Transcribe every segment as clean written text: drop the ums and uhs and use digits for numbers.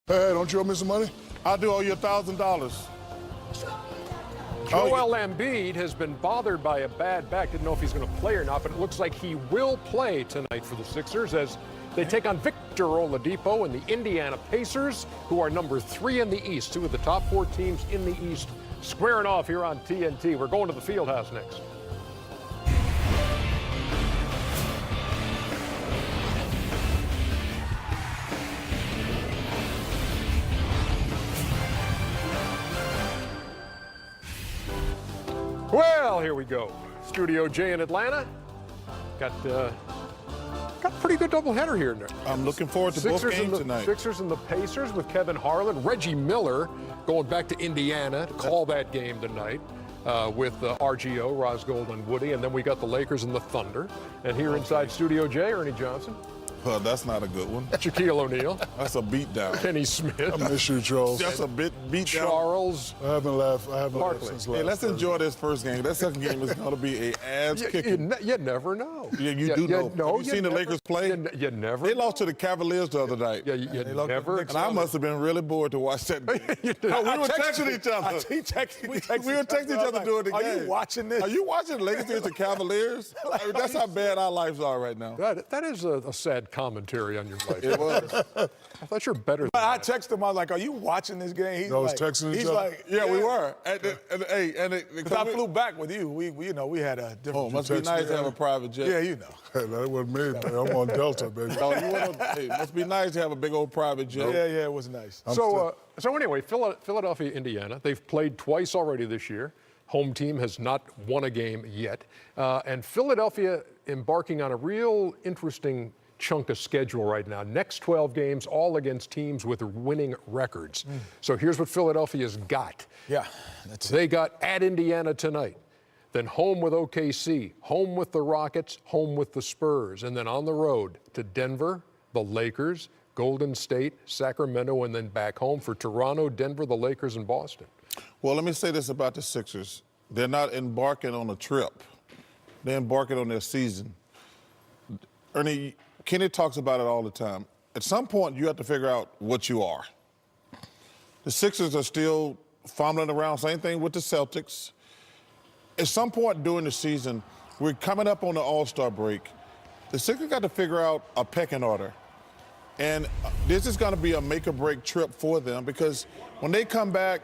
Hey, don't you owe me some money? I do owe you $1,000. Joel Embiid has been bothered by a bad back. Didn't know if he's going to play or not, but it looks like he will play tonight for the Sixers as they take on Victor Oladipo and the Indiana Pacers, who are number 3 in the East. 2 of the top 4 teams in the East squaring off here on TNT. We're going to the Fieldhouse next. Well, here we go. Studio J in Atlanta. Got a pretty good doubleheader here. I'm looking forward to both games tonight. Sixers and the Pacers with Kevin Harlan. Reggie Miller going back to Indiana to call that game tonight with RGO, Rosgold and Woody. And then we got the Lakers and the Thunder. And here inside Studio J, Ernie Johnson. Well, that's not a good one. Shaquille O'Neal. That's a beatdown. Kenny Smith. I miss you, Charles. That's a beatdown. Charles. I haven't laughed Barkley. since last. Hey, let's enjoy this first game. That second game is going to be a ass-kicking. You never know. You do know. No, Have you seen the Lakers play? You never. They lost to the Cavaliers the other night. Yeah, you never. And I must have been really bored to watch that game. We were texting each other. We were texting each other during the game. Are you watching this? Are you watching the Lakers against the Cavaliers? I mean, that's how bad our lives are right now. That is a sad commentary on your life. It was. I thought you're better than I that. texted him. I was like, "Are you watching this game?" He's like, texting each he's other. like, Yeah, we were. Because I flew back with you. We had a different. Oh, must be nice to have a private jet. Yeah, you know. Hey, that wasn't me. I'm on Delta, baby. Hey, must be nice to have a big old private jet. Yeah, it was nice. So anyway, Philadelphia, Indiana. They've played twice already this year. Home team has not won a game yet, and Philadelphia embarking on a real interesting chunk of schedule right now. Next 12 games, all against teams with winning records. So here's what Philadelphia's got. Yeah, that's it. They got at Indiana tonight, then home with OKC, home with the Rockets, home with the Spurs, and then on the road to Denver, the Lakers, Golden State, Sacramento, and then back home for Toronto, Denver, the Lakers, and Boston. Well, let me say this about the Sixers. They're not embarking on a trip. They're embarking on their season. Ernie, Kenny talks about it all the time. At some point, you have to figure out what you are. The Sixers are still fumbling around. Same thing with the Celtics. At some point during the season, we're coming up on the All-Star break. The Sixers got to figure out a pecking order. And this is going to be a make-or-break trip for them because when they come back,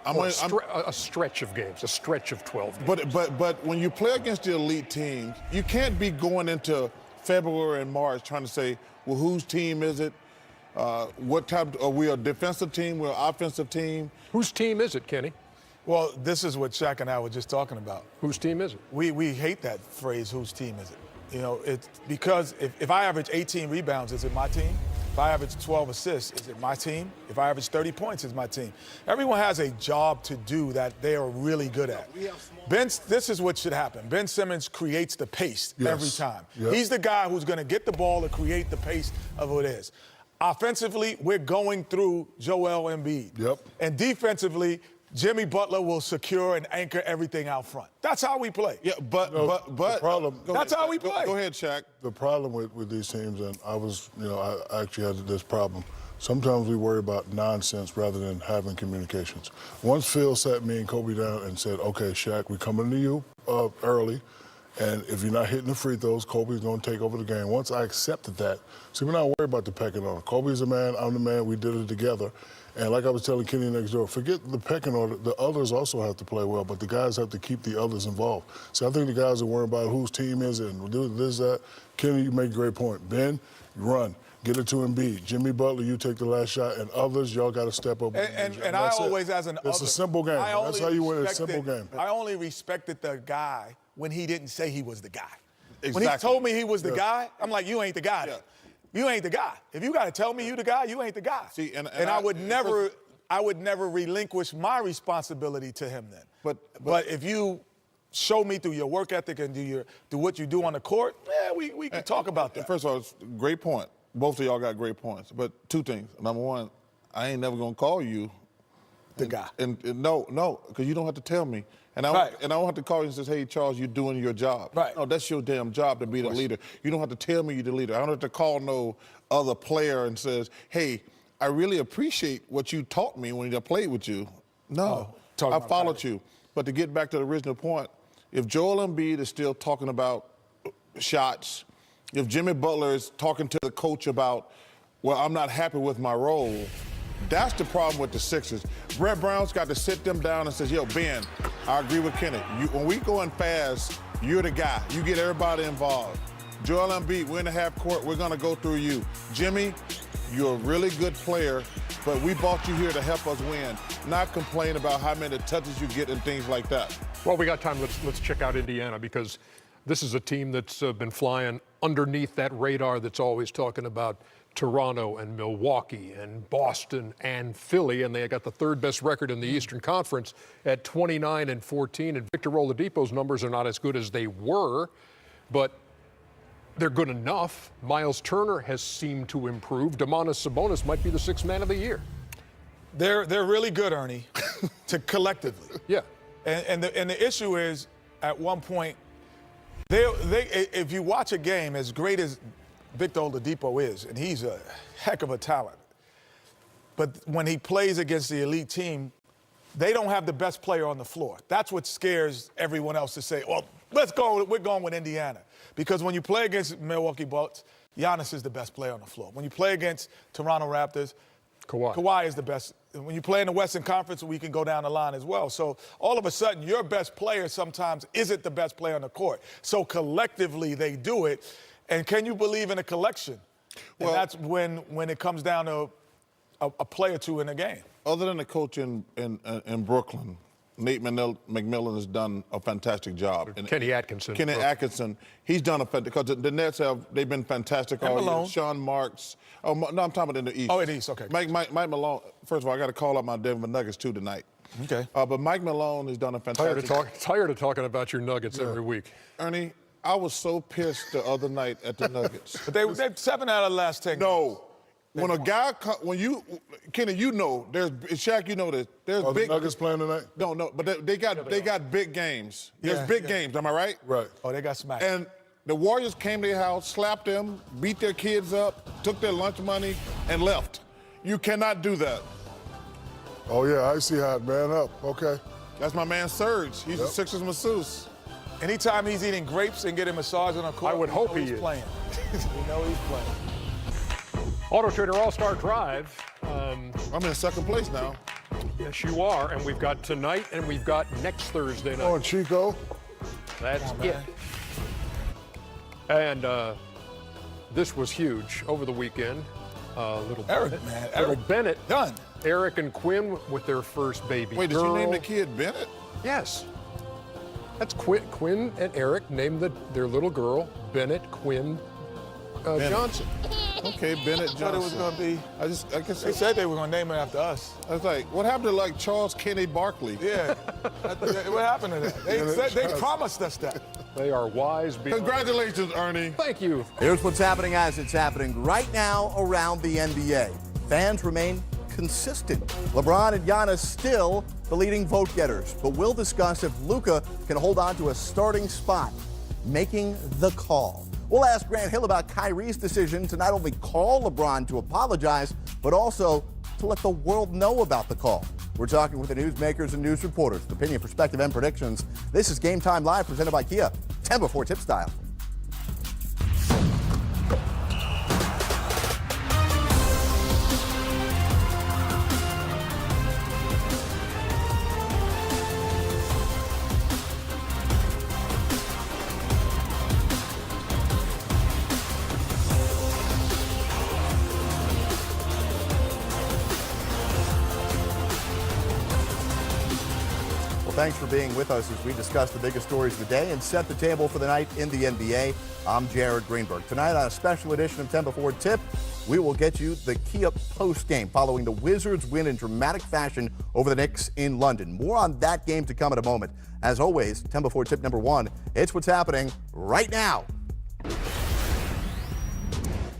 a stretch of games, a stretch of 12 games. But when you play against the elite teams, you can't be going into February and March trying to say, well, whose team is it? What type? Are we a defensive team? We're an offensive team? Whose team is it, Kenny? Well, this is what Shaq and I were just talking about. Whose team is it? We hate that phrase, whose team is it? You know, it's because if I average 18 rebounds, is it my team? If I average 12 assists, is it my team? If I average 30 points, is my team? Everyone has a job to do that they are really good at. This is what should happen. Ben Simmons creates the pace every time. Yep. He's the guy who's going to get the ball to create the pace of what it is. Offensively, we're going through Joel Embiid. Yep. And defensively, Jimmy Butler will secure and anchor everything out front. That's how we play. Yeah, but the problem. That's how we play. Go ahead, Shaq. The problem with these teams, and I actually had this problem. Sometimes we worry about nonsense rather than having communications. Once Phil sat me and Kobe down and said, okay, Shaq, we're coming to you early, and if you're not hitting the free throws, Kobe's going to take over the game. Once I accepted that, see, we're not worried about the pecking order. Kobe's the man, I'm the man, we did it together. And like I was telling Kenny next door, forget the pecking order. The others also have to play well, but the guys have to keep the others involved. So I think the guys are worried about whose team is it and do this, that. Kenny, you make a great point. Ben, run. Get it to Embiid. Jimmy Butler, you take the last shot, and others, y'all got to step up. And I always, as an other, it's a simple game. That's how you win. It's a simple game. I only respected the guy when he didn't say he was the guy. Exactly. When he told me he was the guy, I'm like, you ain't the guy. Yeah. You ain't the guy. If you got to tell me you the guy, you ain't the guy. See, and I would never relinquish my responsibility to him then. But if you show me through your work ethic and do what you do on the court, we can talk about that. First of all, it's a great point. Both of y'all got great points. But two things. Number one, I ain't never going to call you the guy. And no, because you don't have to tell me. And I don't have to call you and say, hey, Charles, you're doing your job. Right. No, that's your damn job to be the leader. You don't have to tell me you're the leader. I don't have to call no other player and says, hey, I really appreciate what you taught me when I played with you. No, talking I about followed Kyrie. you. But to get back to the original point, if Joel Embiid is still talking about shots, if Jimmy Butler is talking to the coach about, well, I'm not happy with my role, that's the problem with the Sixers. Brett Brown's got to sit them down and says, yo, Ben, I agree with Kenneth. When we going fast, you're the guy. You get everybody involved. Joel Embiid, we're in the half court. We're going to go through you. Jimmy, you're a really good player, but we brought you here to help us win, not complain about how many touches you get and things like that. Well, we got time. Let's check out Indiana, because this is a team that's been flying underneath that radar that's always talking about Toronto and Milwaukee and Boston and Philly, and they got the third best record in the Eastern Conference at 29-14. And Victor Oladipo's numbers are not as good as they were, but they're good enough. Miles Turner has seemed to improve. Domantas Sabonis might be the sixth man of the year. They're really good, Ernie, to collectively. Yeah. And the issue is, at one point, if you watch a game, as great as Victor Oladipo is, and he's a heck of a talent, but when he plays against the elite team, they don't have the best player on the floor. That's what scares everyone else to say, well, we're going with Indiana. Because when you play against Milwaukee Bucks, Giannis is the best player on the floor. When you play against Toronto Raptors, Kawhi is the best. When you play in the Western Conference, we can go down the line as well. So all of a sudden, your best player sometimes isn't the best player on the court. So collectively, they do it. And can you believe in a collection? Well, and that's when it comes down to a play or two in a game. Other than the coach in Brooklyn, Nate McMillan has done a fantastic job. And Kenny Atkinson. Kenny Atkinson, he's done because the Nets they've been fantastic all year. Sean Marks. Oh, no, I'm talking about in the East. Oh, in the East, okay. Mike Malone. First of all, I got to call out my Denver Nuggets too tonight. Okay. But Mike Malone has done a fantastic Tired of talking about your Nuggets every week. Ernie, I was so pissed the other night at the Nuggets. But they're 7 out of the last 10 games. No. When a guy, Kenny, you know, Shaq, you know this. There's Are big the Nuggets playing tonight? No, but they got big games. There's big games. Am I right? Right. Oh, they got smacked. And the Warriors came to their house, slapped them, beat their kids up, took their lunch money, and left. You cannot do that. Oh, yeah, I see how it man up. Okay. That's my man Serge. He's the Sixers masseuse. Anytime he's eating grapes and getting a massage on a court, I would hope he's is. playing. You know he's playing. Auto Trader All-Star Drive. I'm in second place now. Yes, you are. And we've got tonight and we've got next Thursday night. Oh, and Chico. That's on, it. man. And this was huge over the weekend. Eric Bennett. Done. Eric and Quinn with their first baby Wait, girl. did you name the kid Bennett? Yes. That's Quinn and Eric named their little girl Bennett Quinn Johnson. Okay, Bennett Johnson. I thought it was going to be. I guess They said they were going to name it after us. I was like, what happened to like Charles Kenny Barkley? Yeah. What happened to that? They promised us that. They are wise. Congratulations, Ernie. Thank you. Here's what's happening as it's happening right now around the NBA. Fans remain consistent. LeBron and Giannis still the leading vote getters, but we'll discuss if Luka can hold on to a starting spot, making the call. We'll ask Grant Hill about Kyrie's decision to not only call LeBron to apologize, but also to let the world know about the call. We're talking with the newsmakers and news reporters, with opinion, perspective, and predictions. This is Game Time Live, presented by Kia, 10 before tip style. Thanks for being with us as we discuss the biggest stories of the day and set the table for the night in the NBA. I'm Jared Greenberg. Tonight on a special edition of 10 Before Tip, we will get you the Kia post game following the Wizards' win in dramatic fashion over the Knicks in London. More on that game to come in a moment. As always, 10 Before Tip number 1, it's what's happening right now.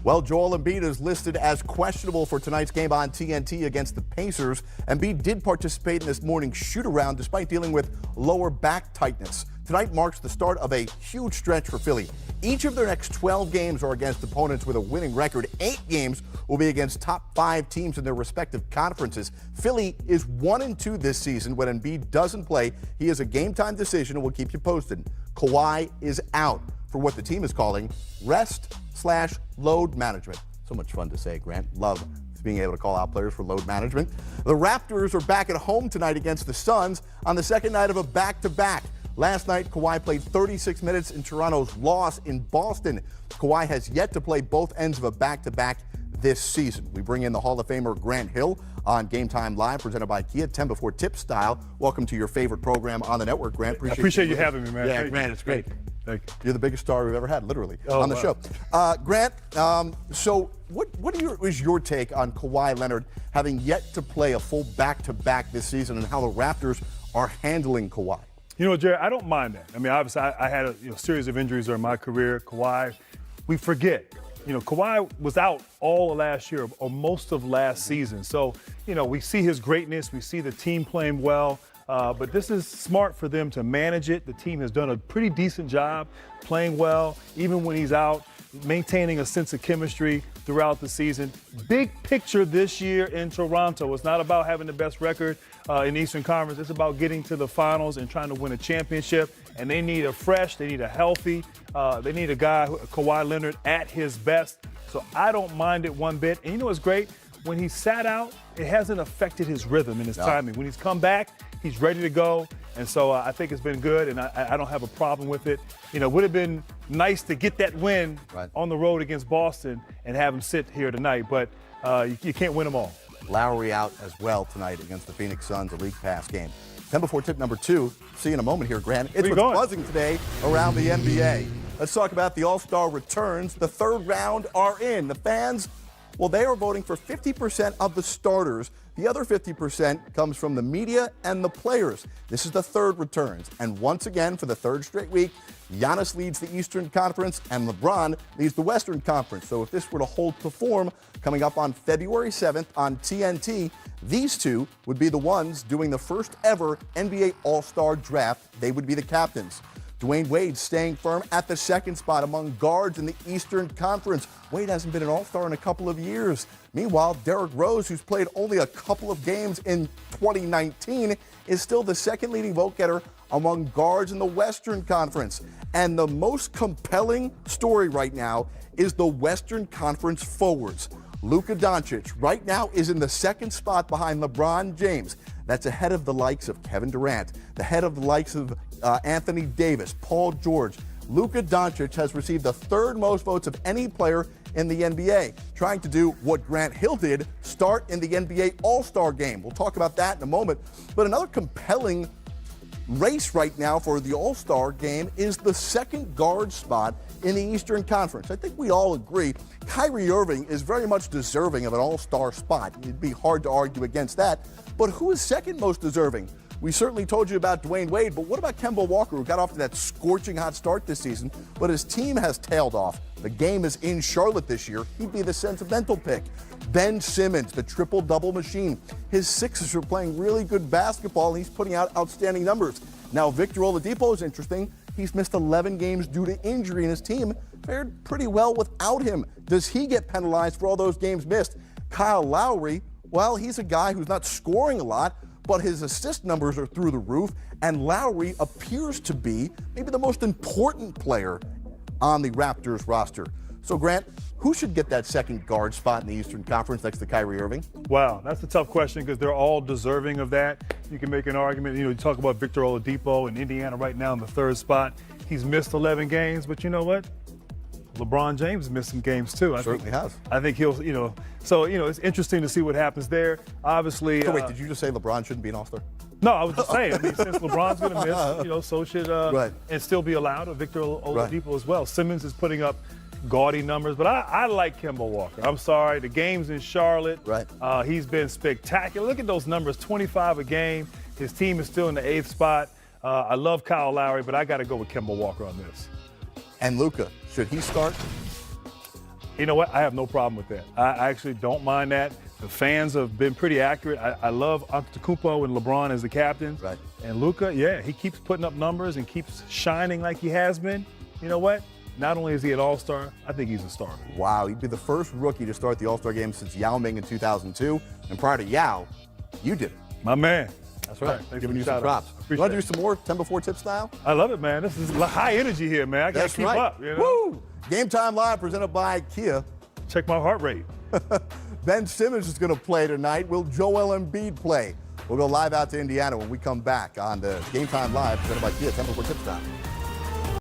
Well, Joel Embiid is listed as questionable for tonight's game on TNT against the Pacers. Embiid did participate in this morning's shoot-around despite dealing with lower back tightness. Tonight marks the start of a huge stretch for Philly. Each of their next 12 games are against opponents with a winning record. 8 games will be against top 5 teams in their respective conferences. Philly is 1-2 this season. When Embiid doesn't play, he is a game-time decision, and we'll keep you posted. Kawhi is out for what the team is calling rest/load management. So much fun to say, Grant. Love being able to call out players for load management. The Raptors are back at home tonight against the Suns on the second night of a back-to-back. Last night, Kawhi played 36 minutes in Toronto's loss in Boston. Kawhi has yet to play both ends of a back-to-back this season. We bring in the Hall of Famer Grant Hill on Game Time Live, presented by Kia, 10 before tip style. Welcome to your favorite program on the network, Grant. Appreciate you having me, man. Yeah, Grant, it's great. Thank you. You're the biggest star we've ever had, literally, Oh, on the wow. show. Grant, so what is your take on Kawhi Leonard having yet to play a full back-to-back this season and how the Raptors are handling Kawhi? You know, Jerry, I don't mind that. I mean, obviously, I had a series of injuries during my career. Kawhi, we forget. You know, Kawhi was out all of last year or most of last season. So, you know, we see his greatness. We see the team playing well. But this is smart for them to manage it. The team has done a pretty decent job playing well, even when he's out, maintaining a sense of chemistry throughout the season. Big picture this year in Toronto. It's not about having the best record in the Eastern Conference. It's about getting to the finals and trying to win a championship. And they need a fresh, they need a healthy, they need a guy, Kawhi Leonard, at his best. So I don't mind it one bit. And you know what's great? When he sat out, it hasn't affected his rhythm and his timing. When he's come back, he's ready to go. And so I think it's been good, and I don't have a problem with it. You know, it would have been nice to get that win on the road against Boston and have him sit here tonight, but you can't win them all. Lowry out as well tonight against the Phoenix Suns, a league pass game. 10 before tip number 2. See you in a moment here, Grant. It's what's buzzing today around the NBA. Let's talk about the All-Star returns. The third round are in. The fans, well, they are voting for 50% of the starters. The other 50% comes from the media and the players. This is the third returns. And once again, for the third straight week, Giannis leads the Eastern Conference and LeBron leads the Western Conference. So if this were to hold to form coming up on February 7th on TNT, these two would be the ones doing the first ever NBA All-Star draft. They would be the captains. Dwayne Wade staying firm at the second spot among guards in the Eastern Conference. Wade hasn't been an All-Star in a couple of years. Meanwhile, Derrick Rose, who's played only a couple of games in 2019, is still the second leading vote getter among guards in the Western Conference. And the most compelling story right now is the Western Conference forwards. Luka Doncic right now is in the second spot behind LeBron James. That's ahead of the likes of Kevin Durant, the head of the likes of Anthony Davis, Paul George. Luka Doncic has received the third most votes of any player in the NBA, trying to do what Grant Hill did, start in the NBA All-Star game. We'll talk about that in a moment. But another compelling race right now for the All-Star game is the second guard spot in the Eastern Conference. I think we all agree Kyrie Irving is very much deserving of an All-Star spot. It'd be hard to argue against that. But who is second most deserving? We certainly told you about Dwayne Wade, but what about Kemba Walker, who got off to that scorching hot start this season, but his team has tailed off? The game is in Charlotte this year. He'd be the sentimental pick. Ben Simmons, the triple-double machine. His Sixers are playing really good basketball, and he's putting out outstanding numbers. Now, Victor Oladipo is interesting. He's missed 11 games due to injury, and his team fared pretty well without him. Does he get penalized for all those games missed? Kyle Lowry, well, he's a guy who's not scoring a lot, but his assist numbers are through the roof, and Lowry appears to be maybe the most important player on the Raptors roster. So, Grant, who should get that second guard spot in the Eastern Conference next to Kyrie Irving? Wow, that's a tough question because they're all deserving of that. You can make an argument. You know, you talk about Victor Oladipo in Indiana right now in the third spot. He's missed 11 games, but you know what? LeBron James missed some games too. I think he'll, you know, so, you know, it's interesting to see what happens there. Obviously. So wait, did you just say LeBron shouldn't be an All-Star? No, I was just saying. I mean, since LeBron's going to miss, you know, so should and still be allowed Victor Oladipo as well. Simmons is putting up gaudy numbers, but I like Kemba Walker. I'm sorry, the game's in Charlotte. He's been spectacular. Look at those numbers, 25 a game. His team is still in the 8th spot. I love Kyle Lowry, but I got to go with Kemba Walker on this. And Luka, should he start? You know what? I have no problem with that. I actually don't mind that. The fans have been pretty accurate. I love Antetokounmpo and LeBron as the captains. Right. And Luka, yeah, he keeps putting up numbers and keeps shining like he has been. You know what? Not only is he an all-star, I think he's a star. Wow, he'd be the first rookie to start the All-Star game since Yao Ming in 2002. And prior to Yao, you did it. My man. That's right. Thanks for Giving the you some shout-out. props. You Appreciate want to do it. some more 10 before tip style? I love it, man. This is high energy here, man. I got to That's keep right. up. You know? Woo! Game Time Live presented by Kia. Check my heart rate. Ben Simmons is going to play tonight. Will Joel Embiid play? We'll go live out to Indiana when we come back on the Game Time Live presented by Kia, 10 before tip style.